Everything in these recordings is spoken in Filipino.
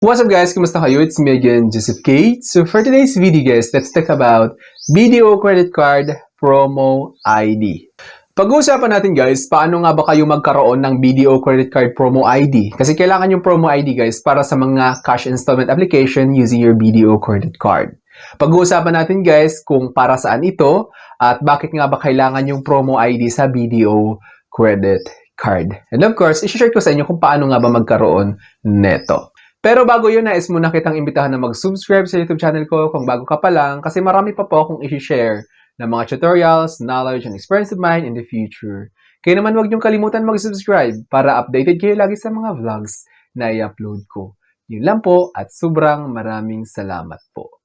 What's up guys? Kumusta kayo? It's me again, Joseph Kate. So for today's video guys, let's talk about BDO Credit Card Promo ID. Pag-uusapan natin guys, paano nga ba kayo magkaroon ng BDO Credit Card Promo ID? Kasi kailangan yung Promo ID guys para sa mga cash installment application using your BDO Credit Card. Pag-uusapan natin guys kung para saan ito at bakit nga ba kailangan yung Promo ID sa BDO Credit Card. And of course, i-share ko sa inyo kung paano nga ba magkaroon neto. Pero bago yun, nais muna kitang imbitahan na mag-subscribe sa YouTube channel ko kung bago ka pa lang kasi marami pa po akong i-share na mga tutorials, knowledge, and experience of mine in the future. Kaya naman huwag niyong kalimutan mag-subscribe para updated kayo lagi sa mga vlogs na i-upload ko. Yun lang po at sobrang maraming salamat po.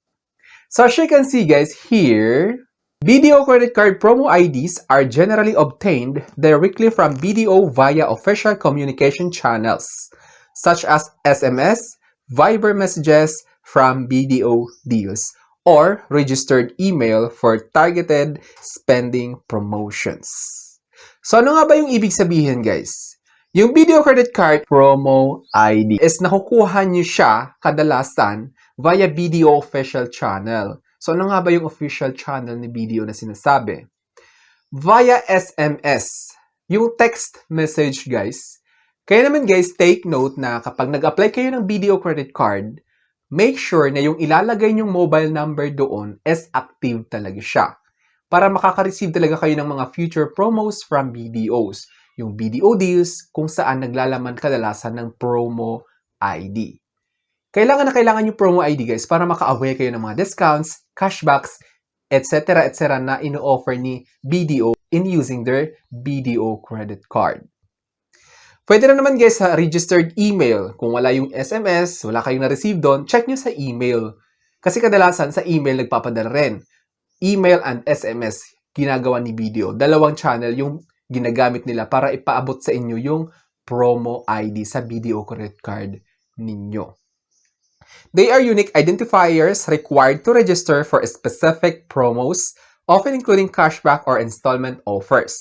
So as you can see guys here, BDO credit card promo IDs are generally obtained directly from BDO via official communication channels, such as SMS, Viber messages from BDO deals, or registered email for targeted spending promotions. So ano nga ba yung ibig sabihin guys? Yung BDO credit card promo ID is nakukuha nyo siya kadalasan via BDO official channel. So ano nga ba yung official channel ni BDO na sinasabi? Via SMS. Yung text message guys. Kaya naman guys, take note na kapag nag-apply kayo ng BDO credit card, make sure na yung ilalagay nyong mobile number doon is active talaga siya. Para makaka-receive talaga kayo ng mga future promos from BDOs. Yung BDO deals kung saan naglalaman kadalasan ng promo ID. Kailangan yung promo ID guys para maka-avail kayo ng mga discounts, cashbacks, etc. na ino-offer ni BDO in using their BDO credit card. Pwede na naman guys sa registered email. Kung wala yung SMS, wala kayong na-receive doon, check nyo sa email. Kasi kadalasan sa email nagpapadala rin. Email and SMS ginagawa ni BDO. Dalawang channel yung ginagamit nila para ipaabot sa inyo yung promo ID sa BDO credit card ninyo. They are unique identifiers required to register for specific promos, often including cashback or installment offers.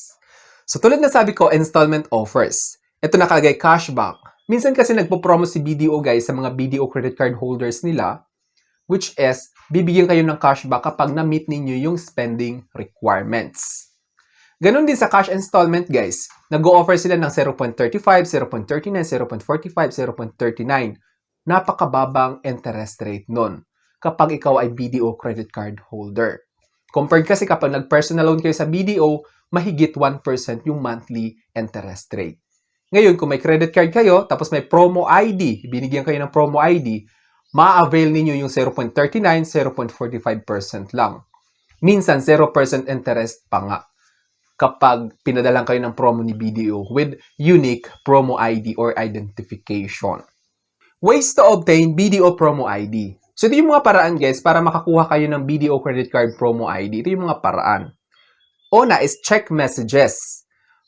So tulad na sabi ko, installment offers. Ito nakalagay cashback. Minsan kasi nagpo-promo si BDO guys sa mga BDO credit card holders nila, which is, bibigyan kayo ng cashback kapag na-meet ninyo yung spending requirements. Ganon din sa cash installment guys. Nag-o-offer sila ng 0.35, 0.39, 0.45, 0.39. Napakababang interest rate nun kapag ikaw ay BDO credit card holder. Compared kasi kapag nag-personal loan kayo sa BDO, mahigit 1% yung monthly interest rate. Ngayon, kung may credit card kayo, tapos may promo ID, binigyan kayo ng promo ID, ma-avail ninyo yung 0.39, 0.45% lang. Minsan, 0% interest pa nga kapag pinadalang kayo ng promo ni BDO with unique promo ID or identification. Ways to obtain BDO promo ID. So, ito yung mga paraan guys para makakuha kayo ng BDO credit card promo ID. Ito yung mga paraan. Una is check messages.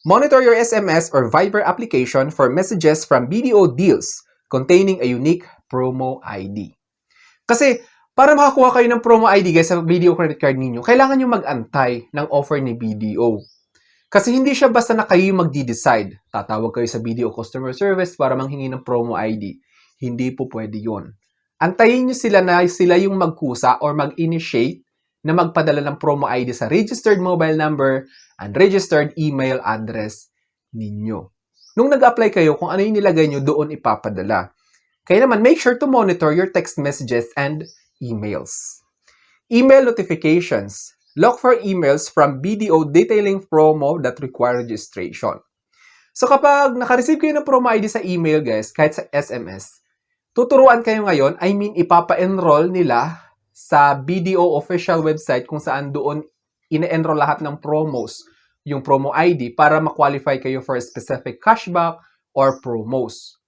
Monitor your SMS or Viber application for messages from BDO deals containing a unique promo ID. Kasi, para makakuha kayo ng promo ID guys sa BDO credit card ninyo, kailangan nyo mag-antay ng offer ni BDO. Kasi hindi siya basta na kayo magdi-decide. Tatawag kayo sa BDO customer service para manghingi ng promo ID. Hindi po pwede yun. Antayin nyo sila na sila yung magkusa or mag-initiate na magpadala ng promo ID sa registered mobile number and registered email address ninyo. Nung nag-apply kayo, kung ano yung nilagay nyo, doon ipapadala. Kaya naman, make sure to monitor your text messages and emails. Email notifications. Look for emails from BDO detailing promo that require registration. So kapag naka-receive kayo ng promo ID sa email, guys, kahit sa SMS, tuturuan kayo ngayon, ipapa-enroll nila sa BDO official website kung saan doon ine-enroll lahat ng promos, yung promo ID para ma-qualify kayo for specific cashback or promos.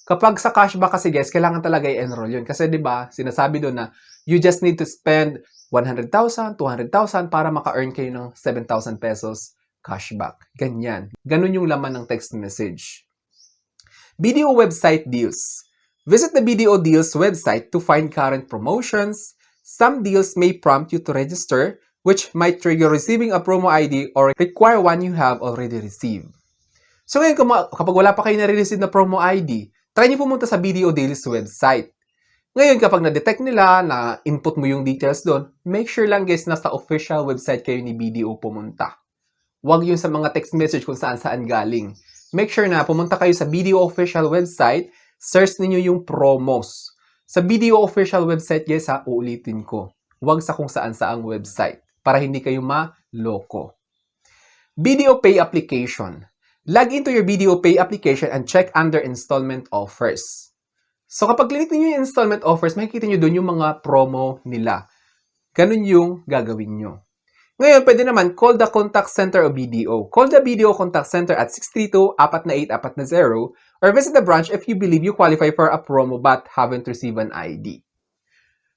Kapag sa cashback kasi guys, kailangan talaga i-enroll yun. Kasi 'di ba, sinasabi doon na you just need to spend 100,000, 200,000 para maka-earn kayo ng 7,000 pesos cashback. Ganyan. Ganun yung laman ng text message. BDO website deals. Visit the BDO deals website to find current promotions. Some deals may prompt you to register, which might trigger receiving a promo ID or require one you have already received. So ngayon, kapag wala pa kayo nare-receive na promo ID, try nyo pumunta sa BDO Deals website. Ngayon, kapag na-detect nila na input mo yung details doon, make sure lang guys na sa official website kayo ni BDO pumunta. Huwag yung sa mga text message kung saan-saan galing. Make sure na pumunta kayo sa BDO official website, search ninyo yung promos. Sa BDO official website guys ha, uulitin ko. Huwag sa kung saan-saang website para hindi kayo maloko. BDO Pay Application. Log into your BDO Pay application and check under installment offers. So kapag click niyo yung installment offers, makikita niyo doon yung mga promo nila. Ganun yung gagawin nyo. Ngayon, pwede naman call the contact center of BDO. Call the BDO contact center at 632-488-440 or visit the branch if you believe you qualify for a promo but haven't received an ID.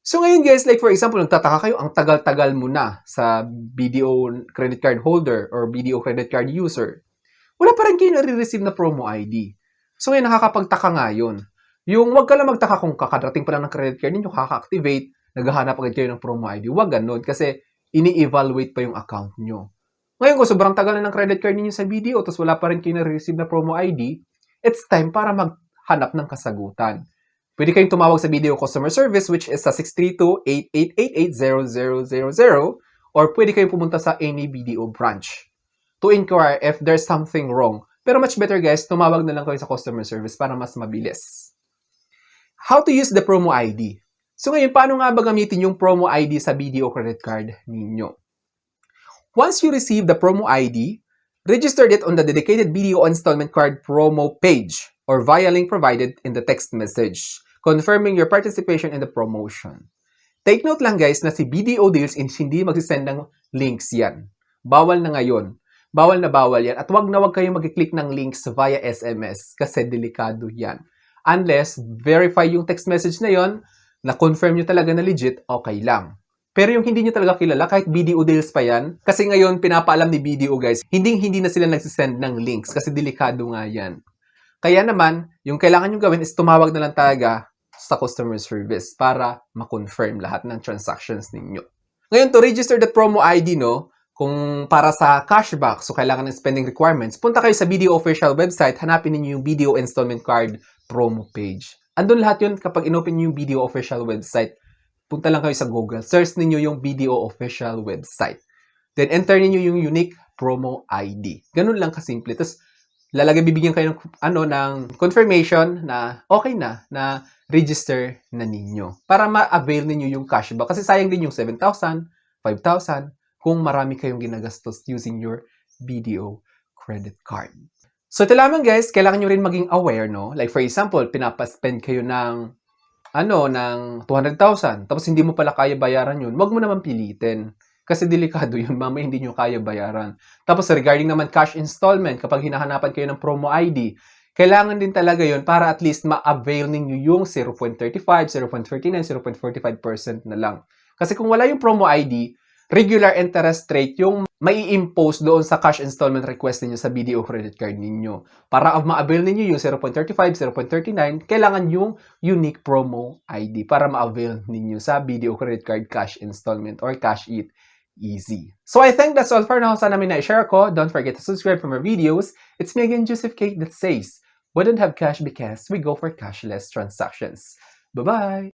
So ngayon guys, like for example, nagtataka kayo, ang tagal-tagal mo na sa BDO credit card holder or BDO credit card user. Wala pa rin kayo nare-receive na promo ID. So ngayon, nakakapagtaka nga yun. Yung wag ka lang magtaka kung kakadating pa lang ng credit card ninyo, kaka-activate, naghahanap agad kayo ng promo ID. Wag ganun kasi ini-evaluate pa yung account nyo. Ngayon kung sobrang tagal na ng credit card ninyo sa BDO tapos wala pa rin kayo nare-receive na promo ID, it's time para maghanap ng kasagutan. Pwede kayong tumawag sa BDO Customer Service which is sa 632-8888-0000 or pwede kayong pumunta sa any BDO branch to inquire if there's something wrong. Pero much better guys, tumawag na lang kayo sa customer service para mas mabilis. How to use the promo ID? So ngayon, paano nga ba gamitin yung promo ID sa BDO credit card ninyo? Once you receive the promo ID, register it on the dedicated BDO installment card promo page or via link provided in the text message, confirming your participation in the promotion. Take note lang guys na si BDO Deals hindi magsisend ng links yan. Bawal na ngayon. Bawal na bawal yan. At wag na wag kayong mag-click ng links via SMS kasi delikado yan. Unless, verify yung text message na yon, na-confirm nyo talaga na legit, okay lang. Pero yung hindi nyo talaga kilala, kahit BDO Deals pa yan, kasi ngayon, pinapaalam ni BDO guys, hindi na sila nagsisend ng links kasi delikado nga yan. Kaya naman, yung kailangan nyo gawin is tumawag na lang talaga sa customer service para ma-confirm lahat ng transactions ninyo. Ngayon, to register the promo ID, no, kung para sa cashback, so kailangan ng spending requirements, punta kayo sa BDO official website, hanapin niyo yung BDO installment card promo page. Andun lahat yun kapag inopen niyo yung BDO official website. Punta lang kayo sa Google. Search niyo yung BDO official website. Then enter niyo yung unique promo ID. Ganun lang kasimple. Tapos bibigyan kayo ng confirmation na okay na register na ninyo. Para ma-avail niyo yung cashback. Kasi sayang din yung 7,000, 5,000 kung marami kayong ginagastos using your BDO credit card. So, ito lamang guys, kailangan nyo rin maging aware, no? Like for example, pinapaspend kayo ng 200,000, tapos hindi mo pala kaya bayaran yun, wag mo naman pilitin. Kasi delikado yun, mamaya hindi nyo kaya bayaran. Tapos regarding naman cash installment, kapag hinahanapan kayo ng promo ID, kailangan din talaga yun para at least ma-avail ninyo yung 0.35, 0.39, 0.45% na lang. Kasi kung wala yung promo ID, regular interest rate yung mai-impose doon sa cash installment request ninyo sa BDO credit card ninyo. Para ma-avail ninyo yung 0.35, 0.39, kailangan yung unique promo ID para ma-avail ninyo sa BDO credit card cash installment or cash it easy. So I think that's all for now. Sana may na-share ko. Don't forget to subscribe for more videos. It's me again, Joseph Kate, that says, we don't have cash because we go for cashless transactions. Bye-bye!